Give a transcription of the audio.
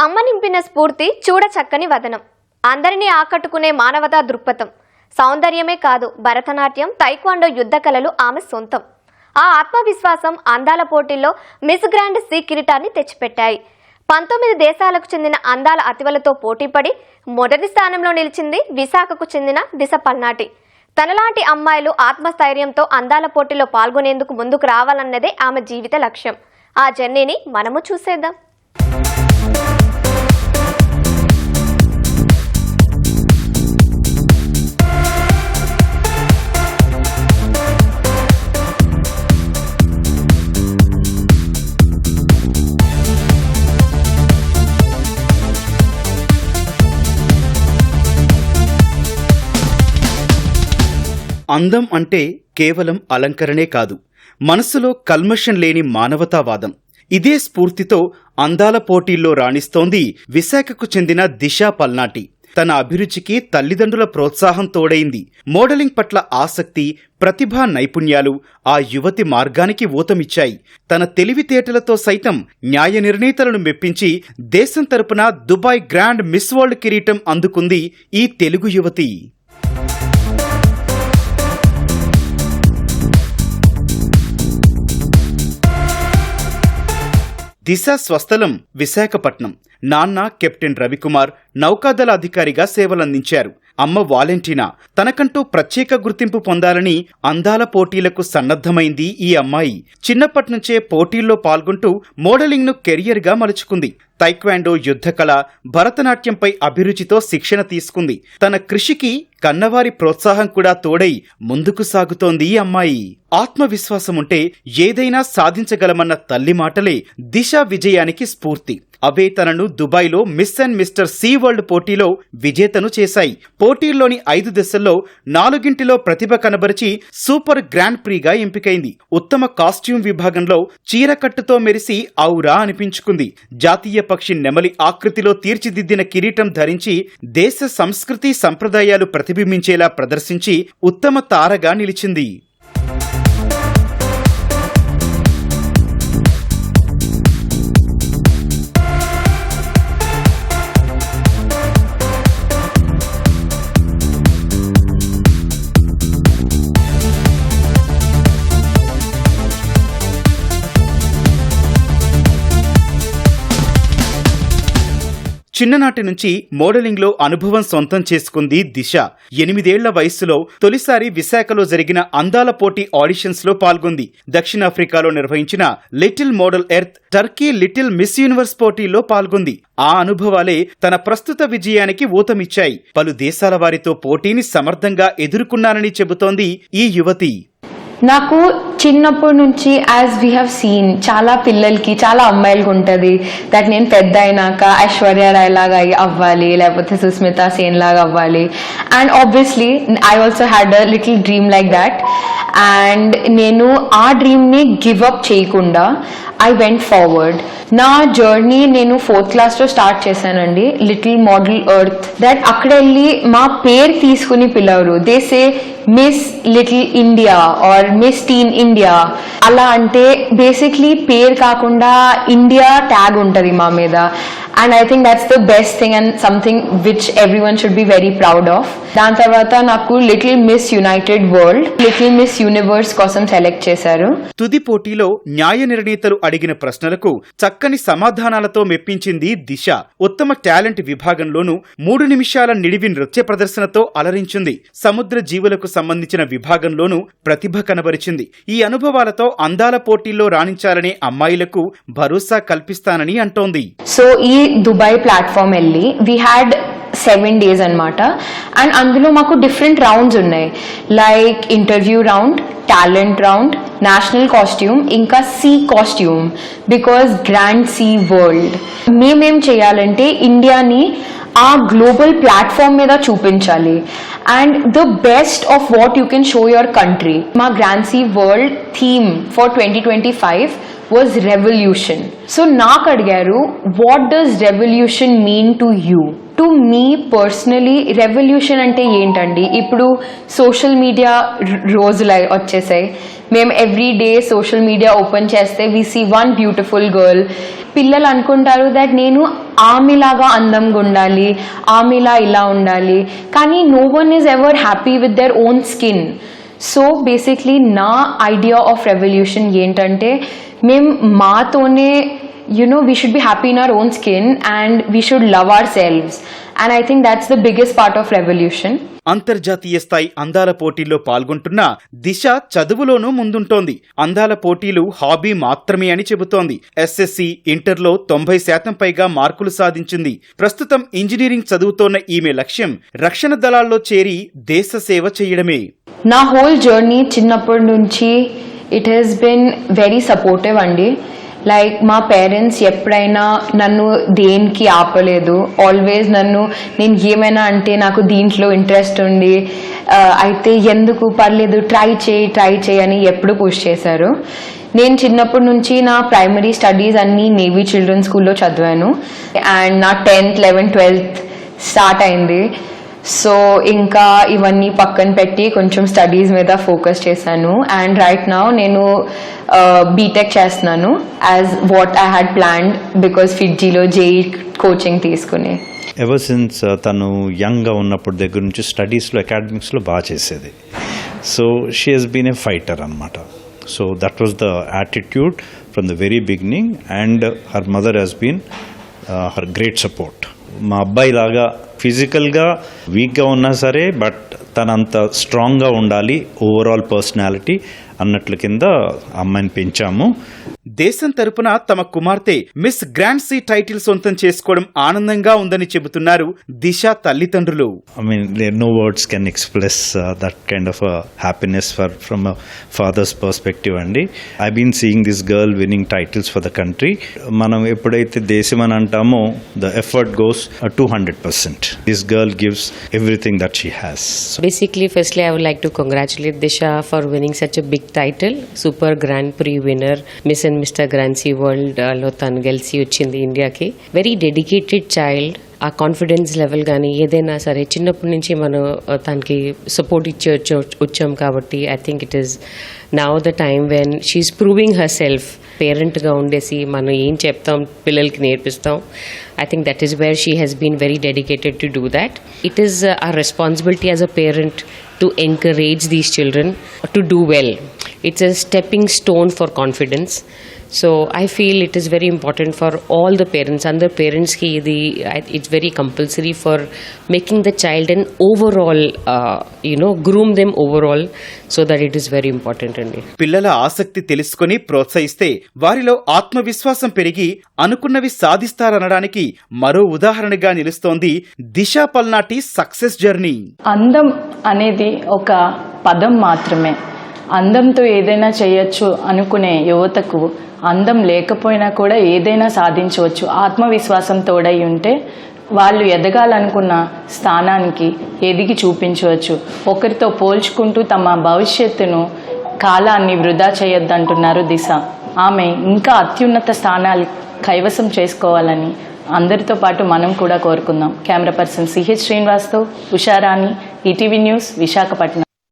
అమ్మ నింపిన స్ఫూర్తి చూడ చక్కని వదనం, అందరినీ ఆకట్టుకునే మానవతా దృక్పథం, సౌందర్యమే కాదు భరతనాట్యం, తైక్వాండో యుద్ధ కళలు ఆమె సొంతం. ఆ ఆత్మవిశ్వాసం అందాల పోటీల్లో మిస్ గ్రాండ్ సి కిరీటాన్ని తెచ్చిపెట్టాయి. 19 దేశాలకు చెందిన అందాల అతివలతో పోటీపడి మొదటి స్థానంలో నిలిచింది విశాఖకు చెందిన దిశ పల్నాటి. తనలాంటి అమ్మాయిలు ఆత్మస్థైర్యంతో అందాల పోటీలో పాల్గొనేందుకు ముందుకు రావాలన్నదే ఆమె జీవిత లక్ష్యం. ఆ జర్నీని మనము చూసేద్దాం. అందం అంటే కేవలం అలంకరణే కాదు, మనసులో కల్మషం లేని మానవతావాదం. ఇదే స్ఫూర్తితో అందాల పోటీల్లో రాణిస్తోంది విశాఖకు చెందిన దిశ పల్నాటి. తన అభిరుచికి తల్లిదండ్రుల ప్రోత్సాహం తోడైంది. మోడలింగ్ పట్ల ఆసక్తి, ప్రతిభా నైపుణ్యాలు ఆ యువతి మార్గానికి ఊతమిచ్చాయి. తన తెలివితేటలతో సైతం న్యాయ నిర్ణేతలను మెప్పించి దేశం తరపున దుబాయ్ గ్రాండ్ మిస్ వరల్డ్ కిరీటం అందుకుంది ఈ తెలుగు యువతి. దిశ స్వస్థలం విశాఖపట్నం. నాన్న కెప్టెన్ రవికుమార్ నౌకాదళ అధికారిగా సేవలందించారు. అమ్మ వాలెంటీనా తనకంటూ ప్రత్యేక గుర్తింపు పొందాలని అందాల పోటీలకు సన్నద్ధమైంది ఈ అమ్మాయి. చిన్నప్పటినుంచే పోటీల్లో పాల్గొంటూ మోడలింగ్ను కెరియర్గా మలుచుకుంది. తైక్వాండో యుద్ధ కళ, భరతనాట్యంపై అభిరుచితో శిక్షణ తీసుకుంది. తన కృషికి కన్నవారి ప్రోత్సాహం కూడా తోడై ముందుకు సాగుతోంది ఈ అమ్మాయి. ఆత్మవిశ్వాసముంటే ఏదైనా సాధించగలమన్న తల్లి మాటలే దిశ విజయానికి స్ఫూర్తి. అవే తనను దుబాయ్లో miss and mister sea world పోటీలో విజేతను చేశాయి. పోటీల్లోని 5 దశల్లో 4 ప్రతిభ కనబరిచి సూపర్ గ్రాండ్ ప్రీగా ఎంపికైంది. ఉత్తమ కాస్ట్యూమ్ విభాగంలో చీరకట్టుతో మెరిసి ఔరా అనిపించుకుంది. జాతీయ పక్షి నెమలి ఆకృతిలో తీర్చిదిద్దిన కిరీటం ధరించి దేశ సంస్కృతి సంప్రదాయాలు ప్రతిబింబించేలా ప్రదర్శించి ఉత్తమ తారగా నిలిచింది. చిన్ననాటి నుంచి మోడలింగ్లో అనుభవం సొంతం చేసుకుంది దిశ. 8 ఏళ్ల వయస్సులో తొలిసారి విశాఖలో జరిగిన అందాల పోటీ ఆడిషన్స్లో పాల్గొంది. దక్షిణాఫ్రికాలో నిర్వహించిన little model earth, Turkey little miss universe పోటీల్లో పాల్గొంది. ఆ అనుభవాలే తన ప్రస్తుత విజయానికి ఊతమిచ్చాయి. పలు దేశాల వారితో పోటీని సమర్థంగా ఎదుర్కొన్నానని చెబుతోంది ఈ యువతి. నాకు చిన్నప్పటి నుంచి యాజ్ వీ హ్యావ్ సీన్ చాలా పిల్లలకి, చాలా అమ్మాయిలకు ఉంటుంది దట్ నేను పెద్ద అయినాక ఐశ్వర్య రాయ్ లాగా అవ్వాలి, లేకపోతే సుస్మితా సేన్ లాగా అవ్వాలి. And obviously I also had a little dream like that. And నేను ఆ డ్రీమ్ని గివ్ అప్ చేయకుండా ఐ వెంట్ ఫార్వర్డ్. నా జర్నీ నేను 4th క్లాస్లో స్టార్ట్ చేశానండి. లిటిల్ మోడల్ ఎర్త్ దట్ అక్కడ వెళ్ళి మా పేరు తీసుకుని పిలవరు. They say miss little India or miss teen India. అలా అంటే బేసిక్లీ పేరు కాకుండా ఇండియా ట్యాగ్ ఉంటుంది మా మీద. And I think that's the best thing and something which everyone should be very proud of. దాని తర్వాత నాకు little miss United world, little miss universe కోసం సెలెక్ట్ చేశారు. తుది పోటీలో న్యాయ నిర్ణేతలు అడిగిన ప్రశ్నలకు చక్కని సమాధానాలతో మెప్పించింది దిశ. ఉత్తమ టాలెంట్ విభాగంలోనూ 3 నిమిషాల నిడివి నృత్య ప్రదర్శనతో అలరించింది. సముద్ర జీవులకు సంబంధించిన విభాగంలోనూ ప్రతిభ కనబరిచింది. ఈ అనుభవాలతో అందాల పోటీల్లో రాణించాలనే అమ్మాయిలకు భరోసా కల్పిస్తానని అంటోంది. సో ఈ దుబాయ్ ప్లాట్ఫామ్ వెళ్ళి వీ హ్యాడ్ 7 days అనమాట. అండ్ అందులో మాకు డిఫరెంట్ రౌండ్స్ ఉన్నాయి. Like interview round, talent round, national costume, ఇంకా sea costume, because grand sea world. మేమేం చేయాలంటే ఇండియాని ఆ గ్లోబల్ ప్లాట్ఫామ్ మీద చూపించాలి. And the best of what you can show your country. మా grand sea world theme for 2025 was revolution. So నాకు అడిగారు, what does revolution mean to you? To me personally revolution అంటే ఏంటండి, ఇప్పుడు సోషల్ మీడియా రోజులు వచ్చేసాయి. మేము every day social media open చేస్తే we see one beautiful girl. పిల్లలు అనుకుంటారు దట్ నేను ఆమెలాగా అందంగా ఉండాలి, ఆమెలా ఇలా ఉండాలి, కానీ no one is ever happy with their own skin. So basically నా ఐడియా ఆఫ్ రెవల్యూషన్ ఏంటంటే మేము మాతోనే we should be happy in our own skin and we should love ourselves, and I think that's the biggest part of revolution. అంతర్జాతీయ స్థాయి అందాల పోటీల్లో పాల్గొంటున్న దిశ చదువులోనూ ముందుంటోంది. అందాల పోటీలు హాబీ మాత్రమే అని చెబుతోంది. ఎస్ఎస్సి, ఇంటర్లో 90% పైగా మార్కులు సాధించింది. ప్రస్తుతం ఇంజనీరింగ్ చదువుతోన్న ఈమె లక్ష్యం రక్షణ దళాల్లో చేరి దేశ సేవ చేయడమే. నా హోల్ జర్నీ చిన్నప్పటి నుంచి it has been very supportive అండి. లైక్ మా పేరెంట్స్ ఎప్పుడైనా నన్ను దేనికి ఆపలేదు. ఆల్వేస్ నేను ఏమైనా అంటే నాకు దీంట్లో ఇంట్రెస్ట్ ఉండి అయితే ఎందుకు పర్లేదు ట్రై చేయి అని ఎప్పుడు పుష్ చేశారు. నేను చిన్నప్పటి నుంచి నా ప్రైమరీ స్టడీస్ అన్నీ నేవీ చిల్డ్రన్ స్కూల్లో చదివాను అండ్ నా 10th, 11th, 12th స్టార్ట్ అయింది. సో ఇంకా ఇవన్నీ పక్కన పెట్టి కొంచెం స్టడీస్ మీద ఫోకస్ చేశాను అండ్ రైట్ నౌ నేను బీటెక్ చేస్తున్నాను as what I had planned because ఫిడ్జీలో జేఈ కోచింగ్ తీసుకుని. ఎవర్ సిన్స్ తను యంగ్గా ఉన్నప్పుడు దగ్గర నుంచి స్టడీస్లో అకాడమిక్స్లో బాగా చేసేది. So she has been a fighter అనమాట. So that was the attitude from the very beginning and her mother has been her great support. మా అబ్బాయి లాగా ఫిజికల్గా వీక్గా ఉన్నా సరే బట్ తనంత స్ట్రాంగ్గా ఉండాలి ఓవరాల్ పర్సనాలిటీ అన్నట్ల కింద అమ్మాయిని పెంచాము. దేశం తరపున తమ కుమార్తె మిస్ గ్రాండ్ సీ టైటిల్ సొంతం చేసుకోవడం ఆనందంగా ఉందని చెబుతున్నారు దిశ తల్లిదండ్రులు. I mean, no words can express that kind of a happiness from a father's perspective అండి. I've been seeing this girl winning titles for the country. మనం ఎప్పుడైతే దేశం అని అంటామో the effort goes 200%. This girl gives everything that she has. Basically, firstly, I would like to congratulate Disha for winning such a big title, Super Grand Prix winner, Miss and Mr. Grand Sea World లో తను గెలిచి వచ్చింది ఇండియాకి. Very dedicated child. ఆ confidence level కానీ ఏదైనా సరే చిన్నప్పటి నుంచి మనం తనకి సపోర్ట్ ఇచ్చి వచ్చాం కాబట్టి I think it is now the time when she is proving herself. పేరెంట్గా ఉండేసి మనం ఏం చెప్తాం పిల్లలకి నేర్పిస్తాం. I think that is where she has been very dedicated to do that. It is our responsibility as a parent to encourage these children to do well. It's a stepping stone for confidence. So I feel it is very important for all the parents. Under parents ki it's very compulsory for making the child an overall groom them overall, so that it is very important. పిల్లల ఆసక్తి తెలుసుకొని ప్రోత్సహిస్తే వారిలో ఆత్మవిశ్వాసం పెరిగి అనుకున్నవి సాధిస్తారనడానికి మరో ఉదాహరణగా నిలుస్తోంది దిశ పల్నాటి సక్సెస్ జర్నీ. అందం అనేది ఒక పదం మాత్రమే. అందంతో ఏదైనా చేయొచ్చు అనుకునే యువతకు అందం లేకపోయినా కూడా ఏదైనా సాధించవచ్చు. ఆత్మవిశ్వాసం తోడై ఉంటే వాళ్ళు ఎదగాలనుకున్న స్థానానికి ఎదిగి చూపించవచ్చు. ఒకరితో పోల్చుకుంటూ తమ భవిష్యత్తును కాలాన్ని వృధా చేయొద్దంటున్నారు దిశ. ఆమె ఇంకా అత్యున్నత స్థానాలు కైవసం చేసుకోవాలని అందరితో పాటు మనం కూడా కోరుకుందాం. కెమెరా పర్సన్ సిహెచ్ శ్రీనివాస్తో ఉషారాణి, ఈటీవీ న్యూస్, విశాఖపట్నం.